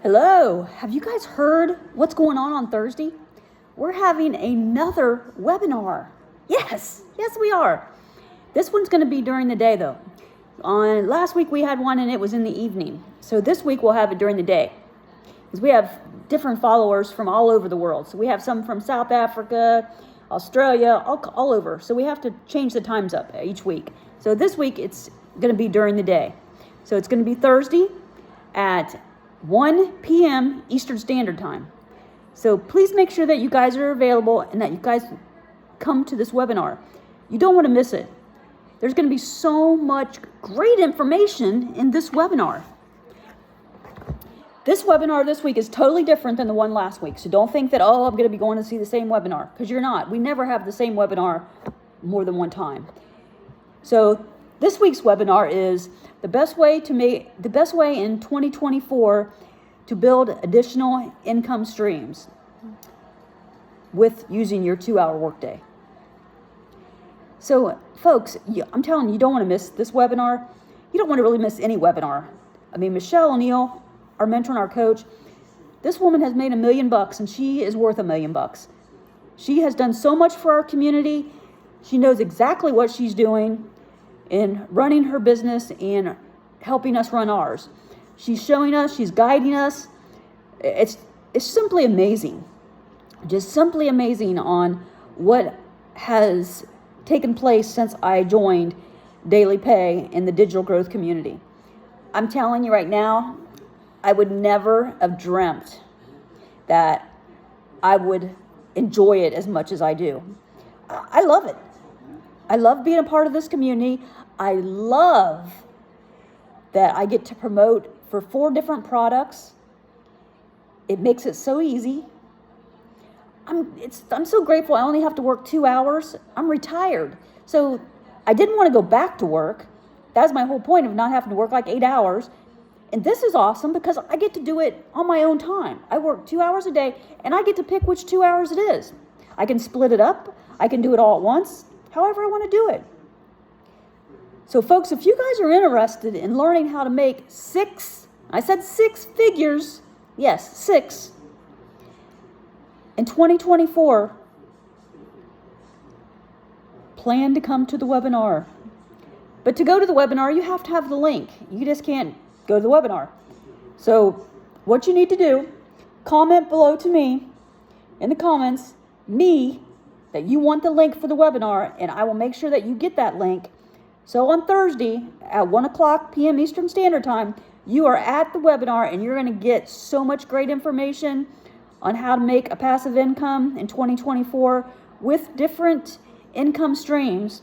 Hello, have you guys heard what's going on Thursday? We're having another webinar. Yes, we are. This one's going to be during the day though. On last week we had one and it was in the evening. So this week we'll have it during the day. Because we have different followers from all over the world. So we have some from South Africa, Australia, all over. So we have to change the times up each week. So this week it's going to be during the day. So it's going to be Thursday at 1 p.m. Eastern Standard Time. So please make sure that you guys are available and that you guys come to this webinar. You don't want to miss it. There's going to be so much great information in this webinar. This webinar this week is totally different than the one last week. So don't think that, I'm going to be going to see the same webinar, because you're not. We never have the same webinar more than one time. So this week's webinar is the best way in 2024 to build additional income streams with using your 2-hour workday. So folks, I'm telling you, you don't want to miss this webinar. You don't want to really miss any webinar. I mean, Michelle O'Neill, our mentor and our coach, this woman has made $1 million and she is worth $1 million. She has done so much for our community. She knows exactly what she's doing in running her business and helping us run ours. She's showing us, she's guiding us. It's simply amazing. Just simply amazing on what has taken place since I joined Daily Pay in the digital growth community. I'm telling you right now, I would never have dreamt that I would enjoy it as much as I do. I love it. I love being a part of this community. I love that I get to promote for 4 different products. It makes it so easy. I'm so grateful I only have to work 2 hours. I'm retired. So I didn't want to go back to work. That's my whole point of not having to work like 8 hours. And this is awesome because I get to do it on my own time. I work 2 hours a day and I get to pick which 2 hours it is. I can split it up. I can do it all at once, however I want to do it. So folks, if you guys are interested in learning how to make 6 figures, yes, 6, in 2024, plan to come to the webinar. But to go to the webinar, you have to have the link. You just can't go to the webinar. So what you need to do, comment below to me in the comments, that you want the link for the webinar, and I will make sure that you get that link. So on Thursday at 1 p.m. Eastern Standard Time, you are at the webinar and you're going to get so much great information on how to make a passive income in 2024 with different income streams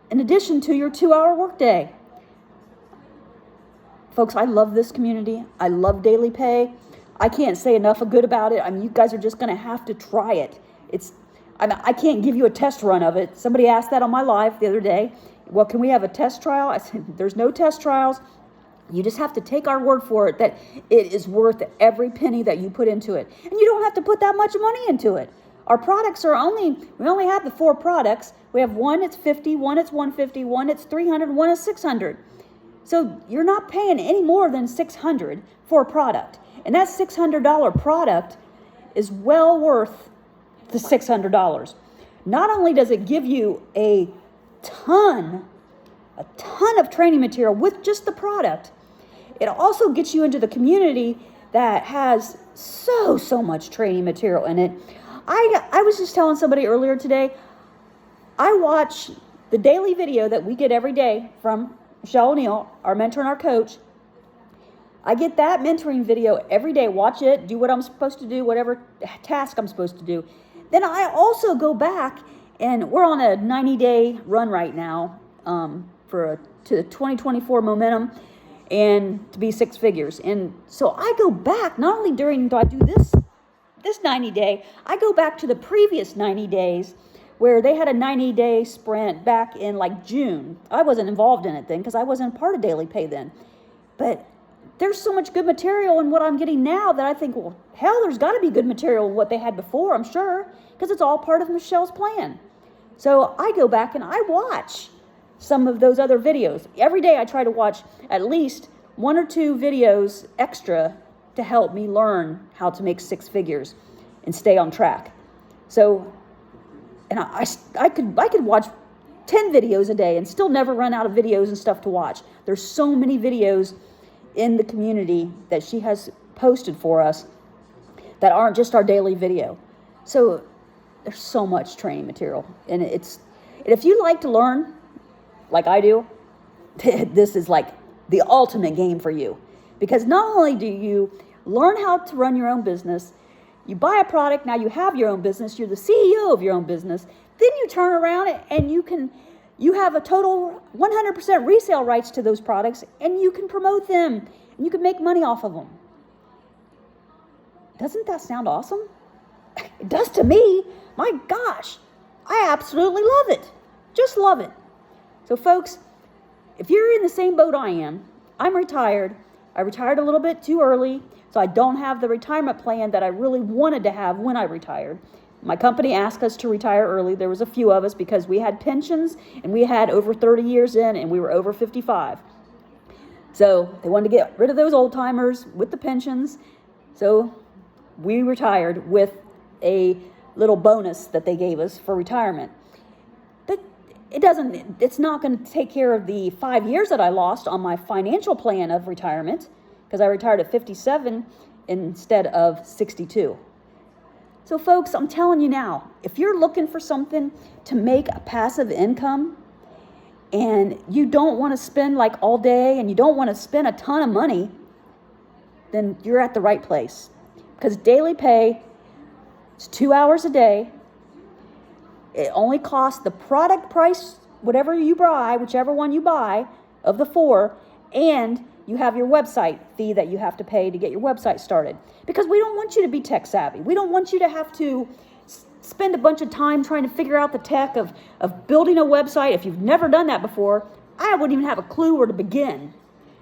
in addition to your 2-hour workday. Folks, I love this community. I love Daily Pay. I can't say enough good about it. I mean, you guys are just going to have to try it. I can't give you a test run of it. Somebody asked that on my live the other day. Well, can we have a test trial? I said, there's no test trials. You just have to take our word for it that it is worth every penny that you put into it. And you don't have to put that much money into it. Our products we only have the 4 products. We have one it's $50, one it's $150, one it's $300, one is $600. So you're not paying any more than $600 for a product. And that $600 product is well worth the $600. Not only does it give you a ton of training material with just the product, it also gets you into the community that has so much training material in it. I was just telling somebody earlier today, I watch the daily video that we get every day from Michelle O'Neill, our mentor and our coach. I get that mentoring video every day, watch it, do what I'm supposed to do, whatever task I'm supposed to do. Then I also go back, and we're on a 90-day run right now to 2024 momentum and to be 6 figures. And so I go back, not only do I do this 90-day, I go back to the previous 90 days where they had a 90-day sprint back in like June. I wasn't involved in it then because I wasn't part of Daily Pay then. But there's so much good material in what I'm getting now that I think, well, hell, there's got to be good material in what they had before, I'm sure, because it's all part of Michelle's plan. So I go back and I watch some of those other videos. Every day I try to watch at least 1 or 2 videos extra to help me learn how to make six figures and stay on track. So, and I could watch 10 videos a day and still never run out of videos and stuff to watch. There's so many videos in the community that she has posted for us that aren't just our daily video. So there's so much training material, and if you like to learn like I do, this is like the ultimate game for you, because not only do you learn how to run your own business, you buy a product, now you have your own business, you're the CEO of your own business, then you turn around and you have a total 100% resale rights to those products, and you can promote them and you can make money off of them. Doesn't that sound awesome? It does to me. My gosh, I absolutely love it. Just love it. So folks, if you're in the same boat I am, I'm retired. I retired a little bit too early, so I don't have the retirement plan that I really wanted to have when I retired. My company asked us to retire early. There was a few of us because we had pensions and we had over 30 years in and we were over 55. So they wanted to get rid of those old timers with the pensions. So we retired with a little bonus that they gave us for retirement. But it's not going to take care of the 5 years that I lost on my financial plan of retirement, because I retired at 57 instead of 62. So folks, I'm telling you now, if you're looking for something to make a passive income and you don't want to spend like all day and you don't want to spend a ton of money, then you're at the right place. Because Daily Pay, it's 2 hours a day. It only costs the product price, whatever you buy, whichever one you buy of the four, and you have your website fee that you have to pay to get your website started. Because we don't want you to be tech savvy. We don't want you to have to spend a bunch of time trying to figure out the tech of building a website. If you've never done that before, I wouldn't even have a clue where to begin.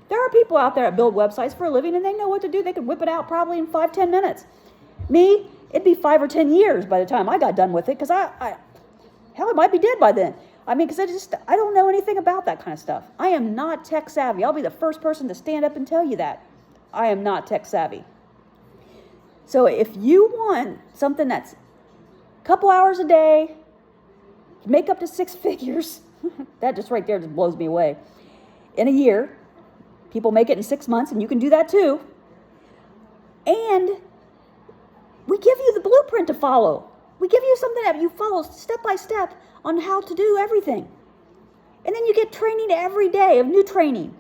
There are people out there that build websites for a living and they know what to do. They could whip it out probably in 5-10 minutes. Me, it'd be 5 or 10 years by the time I got done with it, because hell, it might be dead by then. I mean, because I don't know anything about that kind of stuff. I am not tech savvy. I'll be the first person to stand up and tell you that. I am not tech savvy. So if you want something that's a couple hours a day, make up to six figures, that just right there just blows me away. In a year, people make it in 6 months, and you can do that too. And we give you the blueprint to follow. We give you something that you follow step by step on how to do everything. And then you get training every day of new training.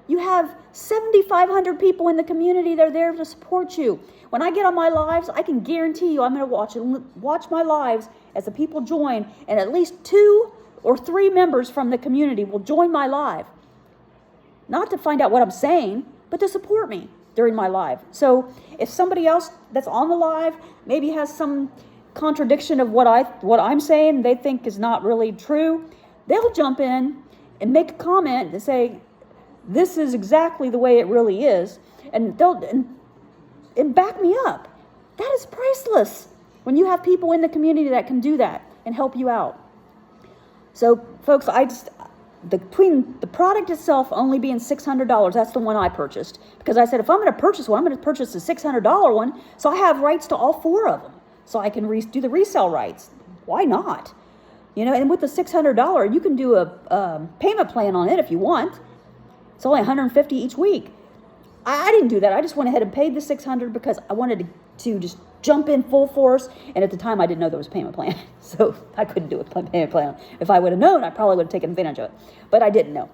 You have 7,500 people in the community that are there to support you. When I get on my lives, I can guarantee you I'm going to watch my lives as the people join, and at least 2 or 3 members from the community will join my live. Not to find out what I'm saying, but to support me during my live. So if somebody else that's on the live maybe has some contradiction of what I'm saying they think is not really true, they'll jump in and make a comment and say, this is exactly the way it really is, and they'll and back me up. That is priceless when you have people in the community that can do that and help you out. So folks, between the product itself only being $600, that's the one I purchased, because I said, if I'm going to purchase one, I'm going to purchase the $600 one, so I have rights to all 4 of them, so I can do the resale rights. Why not? And with the $600, you can do a payment plan on it if you want. It's only $150 each week. I didn't do that. I just went ahead and paid the $600 because I wanted to just jump in full force. And at the time, I didn't know there was a payment plan. So I couldn't do a payment plan. If I would have known, I probably would have taken advantage of it. But I didn't know.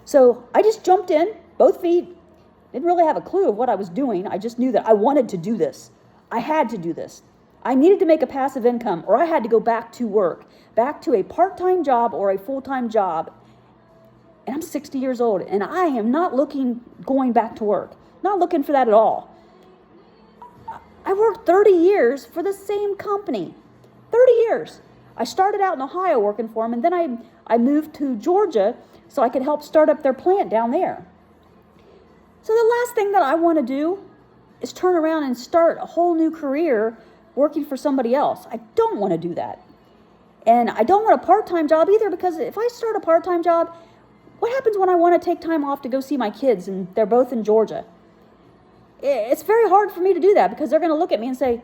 So I just jumped in, both feet. Didn't really have a clue of what I was doing. I just knew that I wanted to do this. I had to do this. I needed to make a passive income, or I had to go back to work, back to a part-time job or a full-time job. And I'm 60 years old, and I am not going back to work. Not looking for that at all. I worked 30 years for the same company. 30 years. I started out in Ohio working for them, and then I moved to Georgia so I could help start up their plant down there. So the last thing that I want to do is turn around and start a whole new career working for somebody else. I don't want to do that. And I don't want a part-time job either, because if I start a part-time job, what happens when I want to take time off to go see my kids and they're both in Georgia? It's very hard for me to do that because they're going to look at me and say,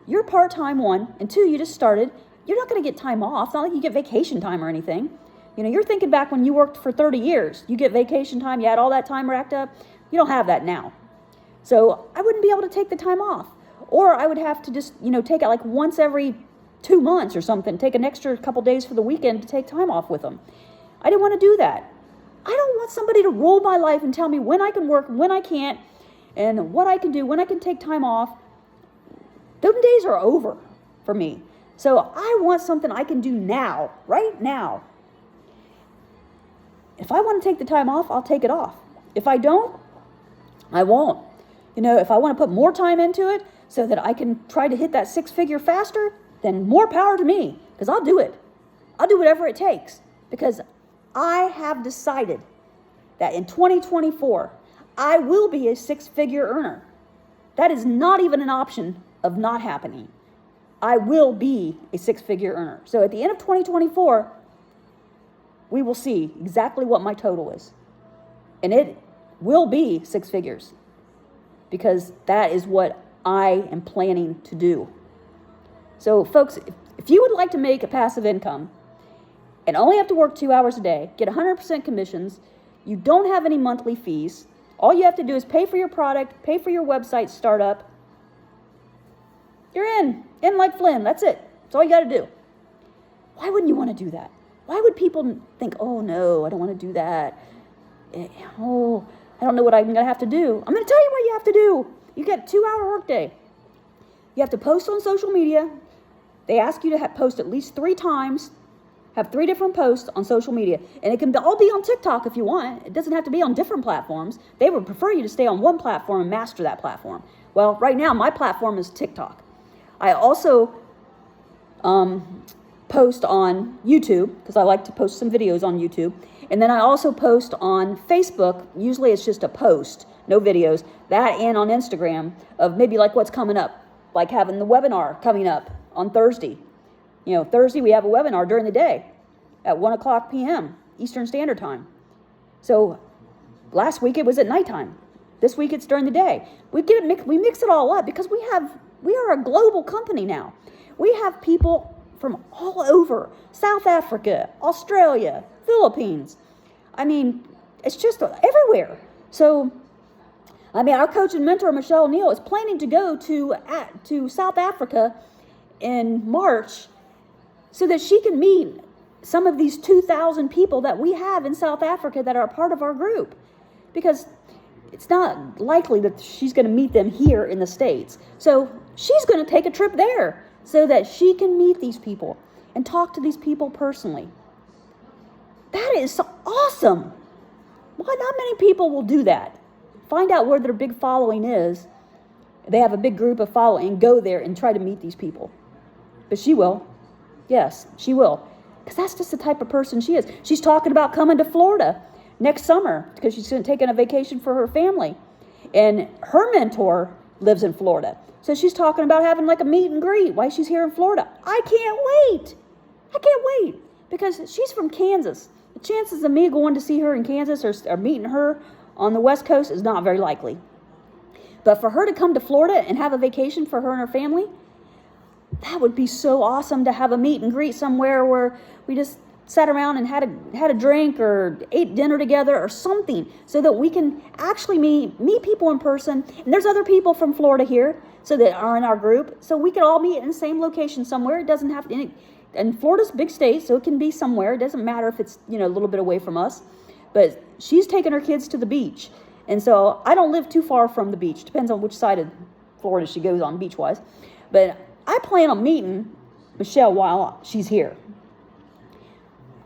you're part-time, one, and two, you just started. You're not going to get time off. It's not like you get vacation time or anything. You're thinking back when you worked for 30 years. You get vacation time. You had all that time racked up. You don't have that now. So I wouldn't be able to take the time off. Or I would have to just, take it like once every 2 months or something. Take an extra couple days for the weekend to take time off with them. I didn't want to do that. I don't want somebody to rule my life and tell me when I can work, when I can't, and what I can do, when I can take time off. Those days are over for me. So I want something I can do now, right now. If I want to take the time off, I'll take it off. If I don't, I won't. If I want to put more time into it so that I can try to hit that 6-figure faster, then more power to me, because I'll do it. I'll do whatever it takes, because I have decided that in 2024, I will be a 6-figure earner. That is not even an option of not happening. I will be a 6-figure earner. So at the end of 2024, we will see exactly what my total is. And it will be 6 figures, because that is what I am planning to do. So folks, if you would like to make a passive income and only have to work 2 hours a day, get 100% commissions, you don't have any monthly fees, all you have to do is pay for your product, pay for your website startup. You're in like Flynn. That's it. That's all you got to do. Why wouldn't you want to do that? Why would people think, oh no, I don't want to do that. Oh, I don't know what I'm going to have to do. I'm going to tell you what you have to do. You get a 2-hour workday. You have to post on social media. They ask you to post at least 3 times. Have 3 different posts on social media. And it can all be on TikTok if you want. It doesn't have to be on different platforms. They would prefer you to stay on one platform and master that platform. Well, right now, my platform is TikTok. I also post on YouTube, because I like to post some videos on YouTube. And then I also post on Facebook. Usually it's just a post, no videos. That, and on Instagram of maybe like what's coming up, like having the webinar coming up on Thursday. Thursday we have a webinar during the day at 1:00 p.m. Eastern Standard Time. So last week it was at nighttime. This week it's during the day. We mix it all up because we are a global company now. We have people from all over, South Africa, Australia, Philippines. It's just everywhere. So, our coach and mentor, Michelle Neal, is planning to go to South Africa in March so that she can meet some of these 2,000 people that we have in South Africa that are part of our group. Because it's not likely that she's going to meet them here in the States. So she's going to take a trip there so that she can meet these people and talk to these people personally. That is so awesome. Why not many people will do that? Find out where their big following is. They have a big group of following and go there and try to meet these people. But she will. Yes, she will. Because that's just the type of person she is. She's talking about coming to Florida next summer because she's taking a vacation for her family. And her mentor lives in Florida. So she's talking about having like a meet and greet while she's here in Florida. I can't wait. Because she's from Kansas. The chances of me going to see her in Kansas or meeting her on the West Coast is not very likely. But for her to come to Florida and have a vacation for her and her family, that would be so awesome to have a meet and greet somewhere where we just sat around and had a drink or ate dinner together or something so that we can actually meet people in person. And there's other people from Florida here so that are in our group. So we could all meet in the same location somewhere. It doesn't have to, and Florida's a big state, so it can be somewhere. It doesn't matter if it's, a little bit away from us. But she's taking her kids to the beach. And so I don't live too far from the beach. Depends on which side of Florida she goes on beach-wise. But I plan on meeting Michelle while she's here.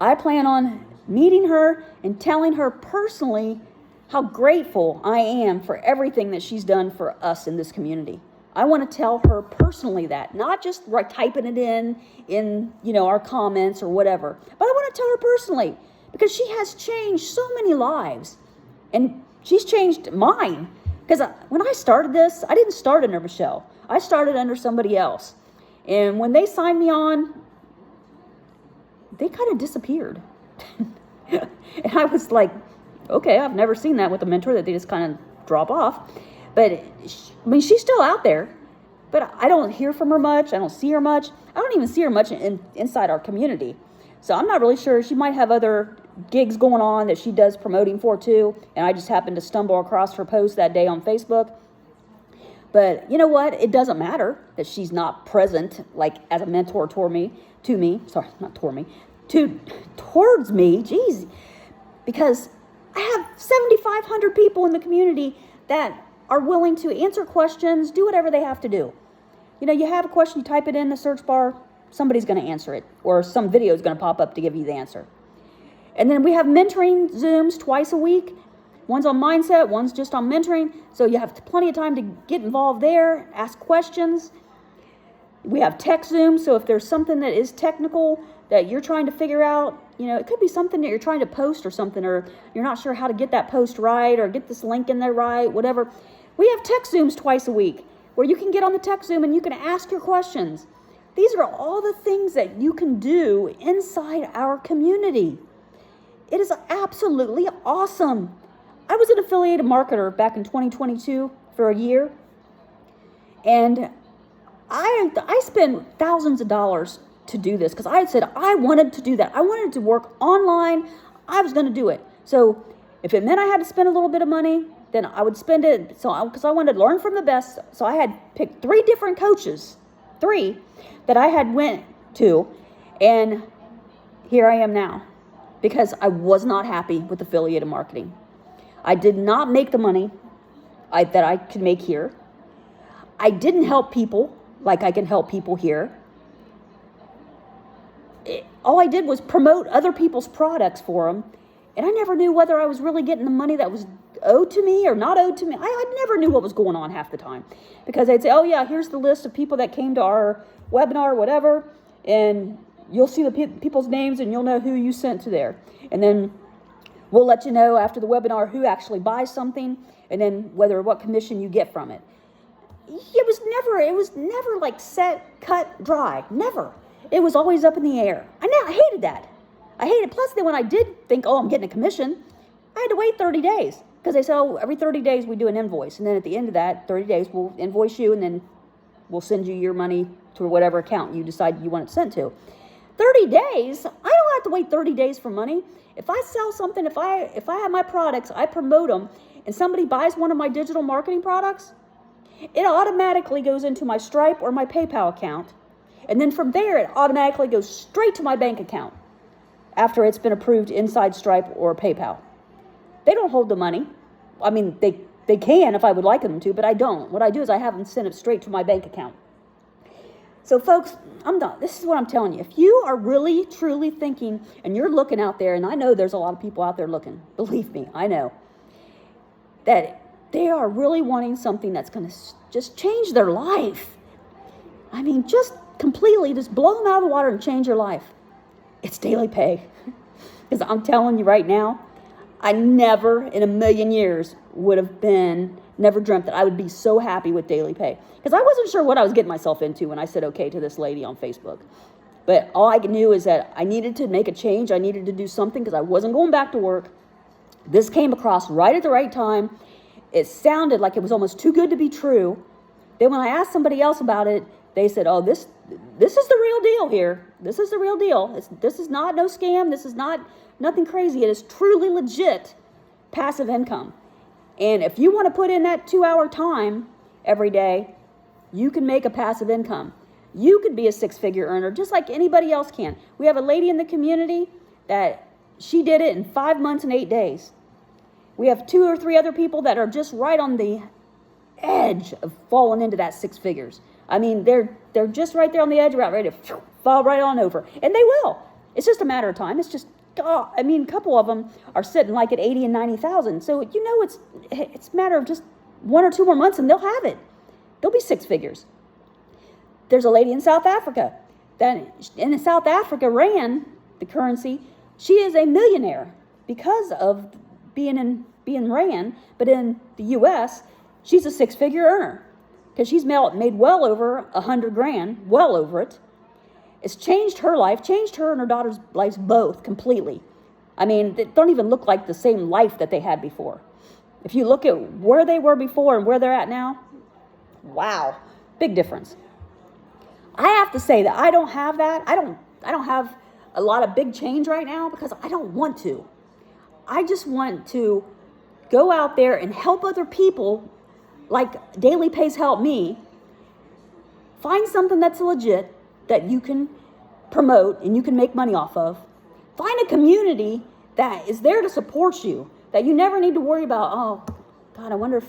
I plan on meeting her and telling her personally how grateful I am for everything that she's done for us in this community. I want to tell her personally that, not just typing it in our comments or whatever, but I want to tell her personally because she has changed so many lives, and she's changed mine. Because when I started this, I didn't start under Michelle. I started under somebody else, and when they signed me on, they kind of disappeared. And I was like, okay, I've never seen that with a mentor, that they just kind of drop off. But, she's still out there. But I don't hear from her much. I don't see her much. I don't even see her much inside our community. So I'm not really sure. She might have other gigs going on that she does promoting for too. And I just happened to stumble across her post that day on Facebook. But you know what? It doesn't matter that she's not present, like as a mentor towards me. Jeez. Because I have 7,500 people in the community that are willing to answer questions, do whatever they have to do. You have a question, you type it in the search bar, somebody's going to answer it, or some video is going to pop up to give you the answer. And then we have mentoring Zooms twice a week. One's on mindset, one's just on mentoring. So you have plenty of time to get involved there, ask questions. We have tech Zooms, so if there's something that is technical that you're trying to figure out, it could be something that you're trying to post or something, or you're not sure how to get that post right, or get this link in there right, whatever. We have tech Zooms twice a week where you can get on the tech Zoom and you can ask your questions. These are all the things that you can do inside our community. It is absolutely awesome. I was an affiliated marketer back in 2022 for a year, and I spent thousands of dollars to do this because I had said I wanted to do that. I wanted to work online. I was going to do it. So if it meant I had to spend a little bit of money, then I would spend it. Because I wanted to learn from the best. So I had picked 3 different coaches, 3 that I had went to, and here I am now because I was not happy with affiliated marketing. I did not make the money that I could make here. I didn't help people like I can help people here. All I did was promote other people's products for them, and I never knew whether I was really getting the money that was owed to me or not owed to me. I never knew what was going on half the time, because they'd say, oh yeah, here's the list of people that came to our webinar or whatever, and you'll see the people's names and you'll know who you sent to there. And then we'll let you know after the webinar who actually buys something, and then what commission you get from it. It was never like set, cut, dry. Never. It was always up in the air. I hated that. I hated it. Plus, then when I did think, I'm getting a commission, I had to wait 30 days. Because they said, every 30 days we do an invoice. And then at the end of that 30 days, we'll invoice you, and then we'll send you your money to whatever account you decide you want it sent to. 30 days? I don't have to wait 30 days for money. If I sell something, if I have my products, I promote them, and somebody buys one of my digital marketing products, it automatically goes into my Stripe or my PayPal account. And then from there, it automatically goes straight to my bank account after it's been approved inside Stripe or PayPal. They don't hold the money. I mean, they can if I would like them to, but I don't. What I do is I have them send it straight to my bank account. So folks, I'm done. This is what I'm telling you. If you are really, truly thinking, and you're looking out there, and I know there's a lot of people out there looking, believe me, I know, that they are really wanting something that's going to just change their life. I mean, just completely just blow them out of the water and change your life. It's Daily Pay. Because I'm telling you right now, I never in a million years never dreamt that I would be so happy with Daily Pay. Because I wasn't sure what I was getting myself into when I said okay to this lady on Facebook. But all I knew is that I needed to make a change. I needed to do something because I wasn't going back to work. This came across right at the right time. It sounded like it was almost too good to be true. Then when I asked somebody else about it, they said, oh, this is the real deal here. This is the real deal. This is not no scam. This is not nothing crazy. It is truly legit passive income. And if you want to put in that 2-hour time every day, you can make a passive income. You could be a 6-figure earner just like anybody else can. We have a lady in the community that she did it in 5 months and 8 days. We have 2 or 3 other people that are just right on the edge of falling into that 6 figures. I mean, they're just right there on the edge, about ready to fall right on over. And they will. It's just a matter of time. It's just, a couple of them are sitting like at 80 and 90,000. So, it's a matter of just 1 or 2 more months and they'll have it. They'll be 6 figures. There's a lady in South Africa that in South Africa ran the currency. She is a millionaire because of being ran, but in the U.S., she's a 6-figure earner because she's made well over $100,000, well over it. It's changed her life, changed her and her daughter's lives both completely. I mean, they don't even look like the same life that they had before. If you look at where they were before and where they're at now, wow, big difference. I have to say that I don't have that. I don't have a lot of big change right now because I don't want to. I just want to go out there and help other people like Daily Pay's helped me. Find something that's legit that you can promote and you can make money off of. Find a community that is there to support you, that you never need to worry about, oh, God, I wonder if,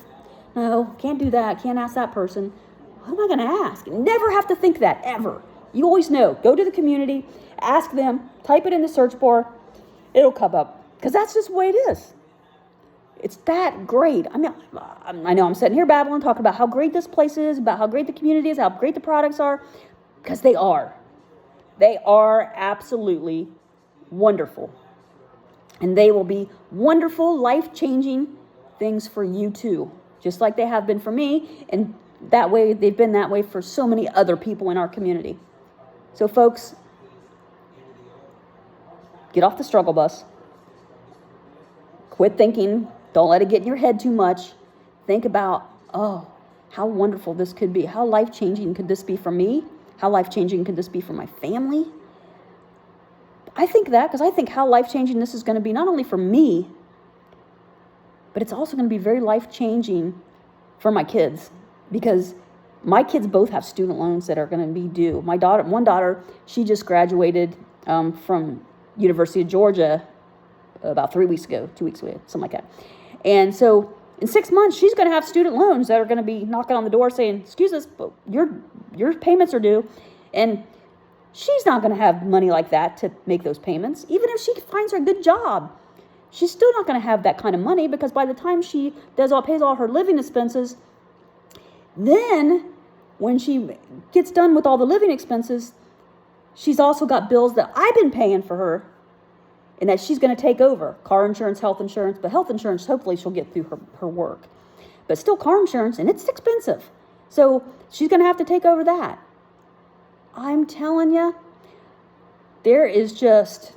no, can't do that, can't ask that person. Who am I going to ask? Never have to think that, ever. You always know. Go to the community, ask them, type it in the search bar, it'll come up. Because that's just the way it is. It's that great. I mean, I know I'm sitting here babbling, talking about how great this place is, about how great the community is, how great the products are, because they are. They are absolutely wonderful. And they will be wonderful, life-changing things for you too, just like they have been for me. And that way, they've been that way for so many other people in our community. So folks, get off the struggle bus. Quit thinking. Don't let it get in your head too much. Think about, oh, how wonderful this could be. How life-changing could this be for me? How life-changing could this be for my family? I think that because I think how life-changing this is going to be not only for me, but it's also going to be very life-changing for my kids, because my kids both have student loans that are going to be due. My daughter, one daughter, she just graduated from University of Georgia about 3 weeks ago, 2 weeks ago, something like that. And so in 6 months, she's going to have student loans that are going to be knocking on the door saying, excuse us, but your payments are due. And she's not going to have money like that to make those payments. Even if she finds her a good job, she's still not going to have that kind of money, because by the time she pays all her living expenses, then when she gets done with all the living expenses, she's also got bills that I've been paying for her and that she's going to take over. Car insurance, health insurance, but health insurance, hopefully she'll get through her work. But still car insurance, and it's expensive. So she's going to have to take over that. I'm telling you, there is just,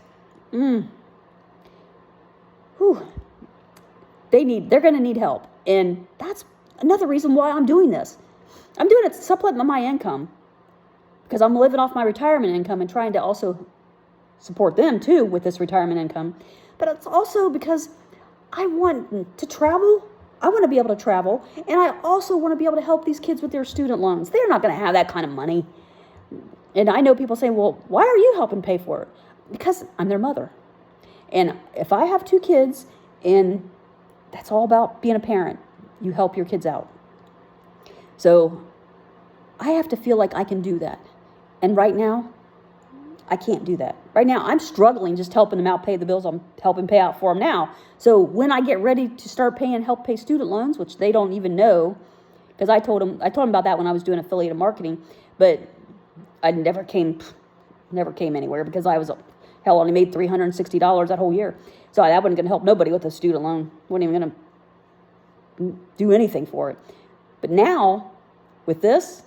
they're going to need help. And that's another reason why I'm doing this. I'm doing it to supplement my income, because I'm living off my retirement income and trying to also support them too with this retirement income. But it's also because I want to travel. I want to be able to travel. And I also want to be able to help these kids with their student loans. They're not going to have that kind of money. And I know people saying, well, why are you helping pay for it? Because I'm their mother. And if I have 2 kids, and that's all about being a parent, you help your kids out. So I have to feel like I can do that. And right now, I can't do that. Right now, I'm struggling just helping them out, pay the bills I'm helping pay out for them now. So when I get ready to start help pay student loans, which they don't even know, because I told them about that when I was doing affiliated marketing, but I never came anywhere, because I only made $360 that whole year. So that wasn't going to help nobody with a student loan. Wasn't even going to do anything for it. But now, with this,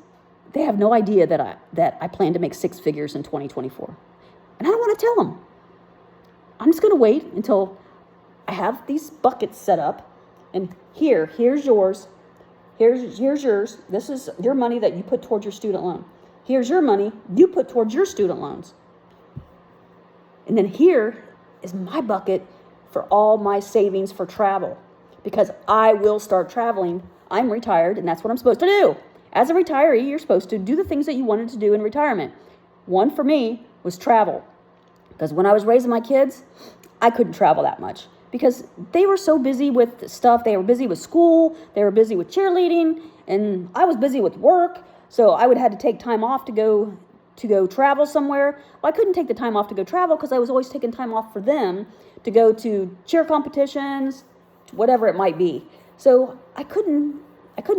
they have no idea that I plan to make 6 figures in 2024. And I don't want to tell them. I'm just going to wait until I have these buckets set up. And here's yours. Here's yours. This is your money that you put towards your student loan. Here's your money you put towards your student loans. And then here is my bucket for all my savings for travel, because I will start traveling. I'm retired, and that's what I'm supposed to do. As a retiree, you're supposed to do the things that you wanted to do in retirement. One for me was travel, because when I was raising my kids, I couldn't travel that much because they were so busy with stuff. They were busy with school. They were busy with cheerleading, and I was busy with work. So I would have to take time off to go travel somewhere. Well, I couldn't take the time off to go travel because I was always taking time off for them to go to cheer competitions, whatever it might be. So I couldn't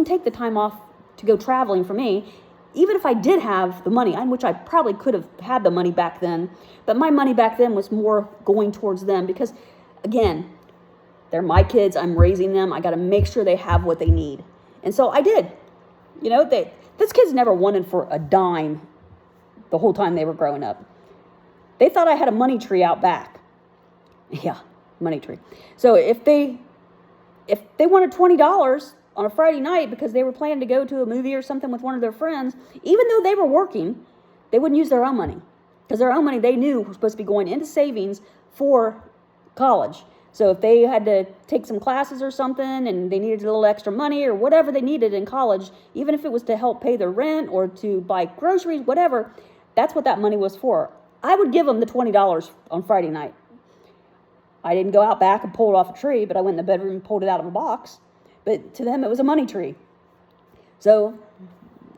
take the time off to go traveling for me, even if I did have the money, which I probably could have had the money back then. But my money back then was more going towards them because, again, they're my kids. I'm raising them. I got to make sure they have what they need. And so I did. This kid's never wanted for a dime the whole time they were growing up. They thought I had a money tree out back. Yeah, money tree. So if they if they wanted $20 on a Friday night because they were planning to go to a movie or something with one of their friends, even though they were working, they wouldn't use their own money. Because their own money they knew was supposed to be going into savings for college. So if they had to take some classes or something and they needed a little extra money or whatever they needed in college, even if it was to help pay their rent or to buy groceries, whatever, that's what that money was for. I would give them the $20 on Friday night. I didn't go out back and pull it off a tree, but I went in the bedroom and pulled it out of a box. But to them, it was a money tree. So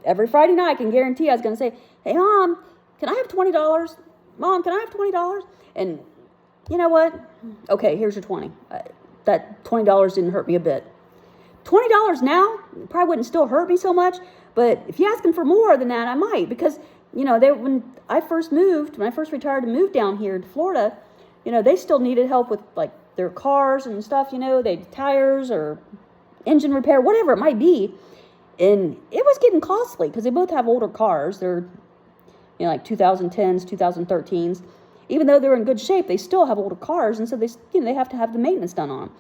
every Friday night, I can guarantee I was going to say, hey, Mom, can I have $20? Mom, can I have $20? And you know what? Okay, here's your 20. That $20 didn't hurt me a bit. $20 now probably wouldn't still hurt me so much, but if you ask them for more than that, I might. Because, when I first retired and moved down here to Florida, they still needed help with, like, their cars and stuff, they tires or engine repair, whatever it might be. And it was getting costly because they both have older cars. They're, like 2010s, 2013s. Even though they're in good shape, they still have older cars, and so they have to have the maintenance done on them.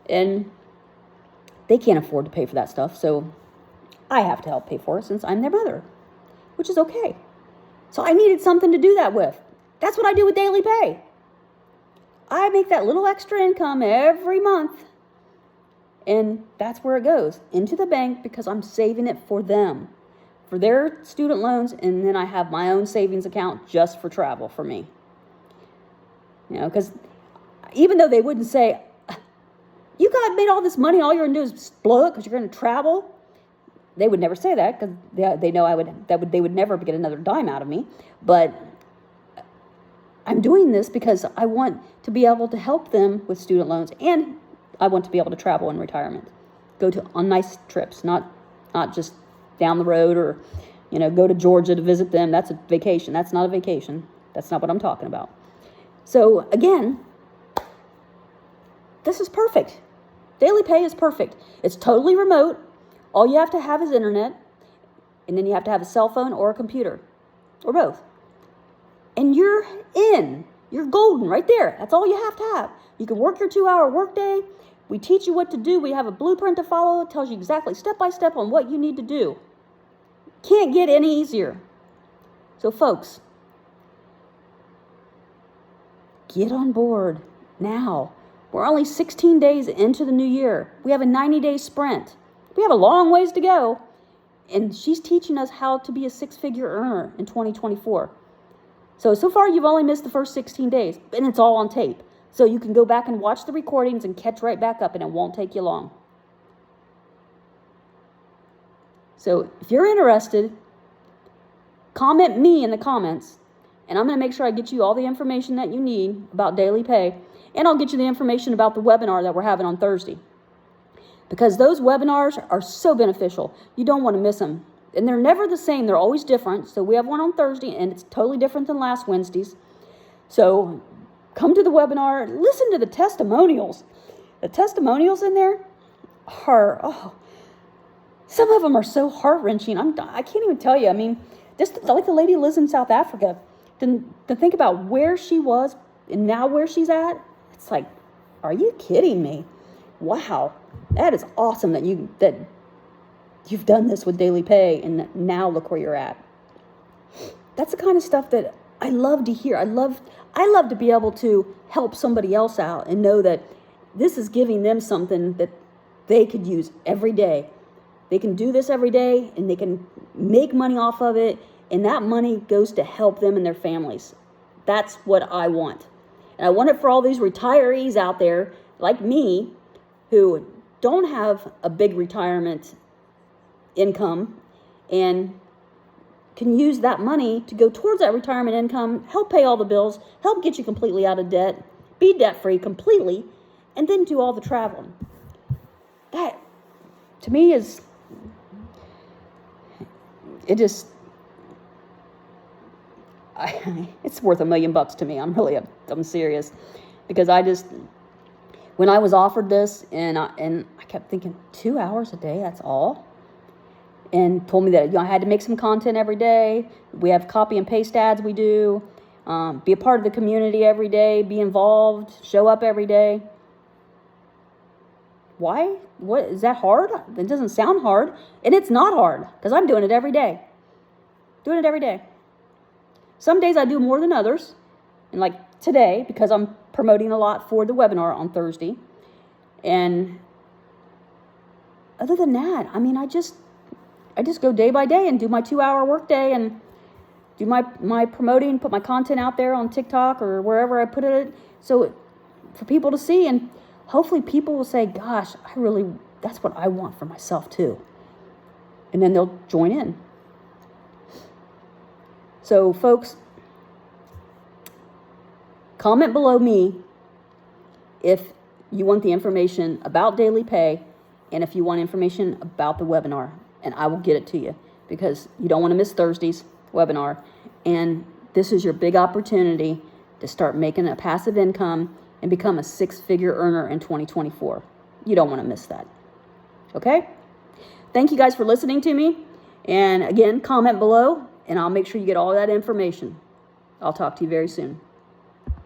And they can't afford to pay for that stuff, so I have to help pay for it since I'm their mother, which is okay. So I needed something to do that with. That's what I do with Daily Pay. I make that little extra income every month, and that's where it goes, into the bank, because I'm saving it for them, for their student loans, and then I have my own savings account just for travel for me. Because even though they wouldn't say, you got made all this money, all you're going to do is blow it because you're going to travel, they would never say that because they know they would never get another dime out of me. But I'm doing this because I want to be able to help them with student loans, and I want to be able to travel in retirement, go on nice trips, not just down the road or go to Georgia to visit them. That's a vacation. That's not a vacation. That's not what I'm talking about. So again, this is perfect. Daily Pay is perfect. It's totally remote. All you have to have is internet, and then you have to have a cell phone or a computer, or both. And you're in. You're golden right there. That's all you have to have. You can work your 2-hour workday. We teach you what to do. We have a blueprint to follow. It tells you exactly step by step on what you need to do. Can't get any easier. So folks, get on board now. We're only 16 days into the new year. We have a 90-day sprint. We have a long ways to go. And she's teaching us how to be a 6-figure earner in 2024. So far you've only missed the first 16 days, and it's all on tape. So you can go back and watch the recordings and catch right back up, and it won't take you long. So if you're interested, comment me in the comments. And I'm going to make sure I get you all the information that you need about Daily Pay. And I'll get you the information about the webinar that we're having on Thursday. Because those webinars are so beneficial. You don't want to miss them. And they're never the same. They're always different. So we have one on Thursday, and it's totally different than last Wednesday's. So come to the webinar. Listen to the testimonials. The testimonials in there are, some of them are so heart-wrenching. I can't even tell you. I mean, just like the lady lives in South Africa. To think about where she was and now where she's at, it's like, are you kidding me? Wow, that is awesome that you've done this with Daily Pay, and now look where you're at. That's the kind of stuff that I love to hear. I love to be able to help somebody else out and know that this is giving them something that they could use every day. They can do this every day, and they can make money off of it. And that money goes to help them and their families. That's what I want. And I want it for all these retirees out there like me who don't have a big retirement income and can use that money to go towards that retirement income, help pay all the bills, help get you completely out of debt, be debt-free completely, and then do all the traveling. That, to me, it's worth $1 million to me. I'm serious, because when I was offered this, and I kept thinking 2 hours a day, that's all, and told me that I had to make some content every day. We have copy and paste ads we do, be a part of the community every day, be involved, show up every day. why? What, is that hard? It doesn't sound hard. And it's not hard, because I'm doing it every day. Doing it every day. Some days I do more than others. And like today, because I'm promoting a lot for the webinar on Thursday. And other than that, I mean, I just go day by day and do my 2-hour workday and do my promoting, put my content out there on TikTok or wherever I put it. So for people to see, and hopefully people will say, gosh, that's what I want for myself too. And then they'll join in. So folks, comment below me if you want the information about Daily Pay and if you want information about the webinar, and I will get it to you, because you don't want to miss Thursday's webinar. And this is your big opportunity to start making a passive income and become a 6-figure earner in 2024. You don't want to miss that. Okay? Thank you guys for listening to me. And again, comment below, and I'll make sure you get all that information. I'll talk to you very soon.